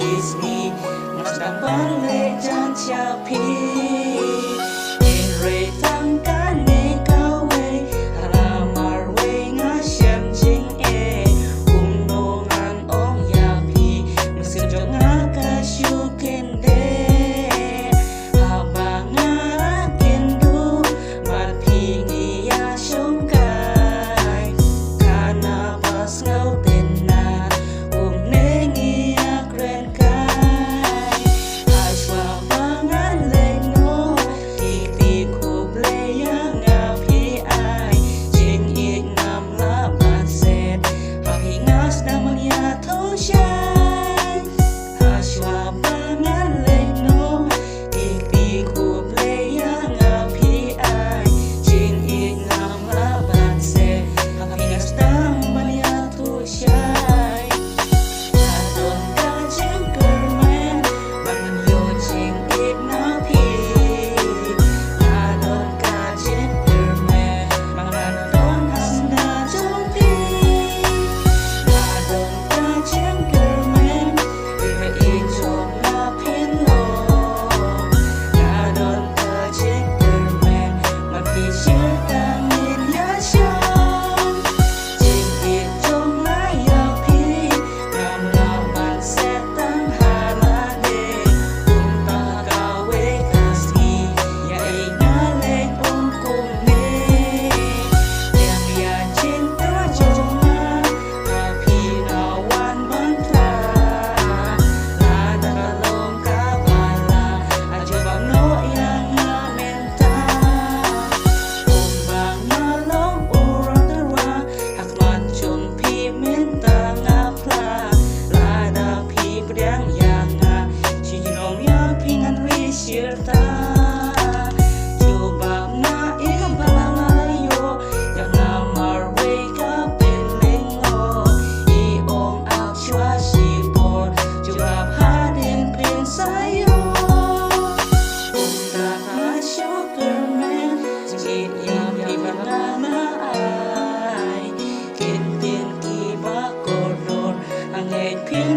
Disney mas đang bán lệ chan cha pi re tăng cá nê cao way halamar way nga xem chính e no ngang ong ya pi musim cho nga ka shu kende haba nga kendu mar pi ngi ya shong kai kana pas ngau tên na ne ngi ya kren kai ai swa bangan le no ti ku ple ya nga pi ai jing ik nam la ban set ha hi ngas na mang ya tho shai ha swa bangan le no ti ku ple ya nga pi ai jing ik nam la ban set ha hi ngas na mang ya tho shai adon ka jing kermen bangan yo jing ik na pi adon ka jing kermen bangan don hasna jong pi adon ka jing kermen ibe I jong na pin lo adon ka jing kermen man pi shir ta min ya shong jing ik jong na ya pi ngam la ban se tang ha la de ta ka we ka si ya e nga le ong kong ne yang ya jing ta jong na ha pi na wan ban tla la da ka long ka ba la a jo ba no yang nga men ta ong bang na long u ra ta ra hak man chung pi men ta nga pla la da pi pdang yang nga chi nom ya pi ngan wi shir ta chu ba na I ka ba nga yo yang nga mar we ka pen leng lo I ong ak chua si por chu ba ha den pen sa yo ta ha sugarman jing ya pi ba na ai kin tin ki ba ko ron ang ai pin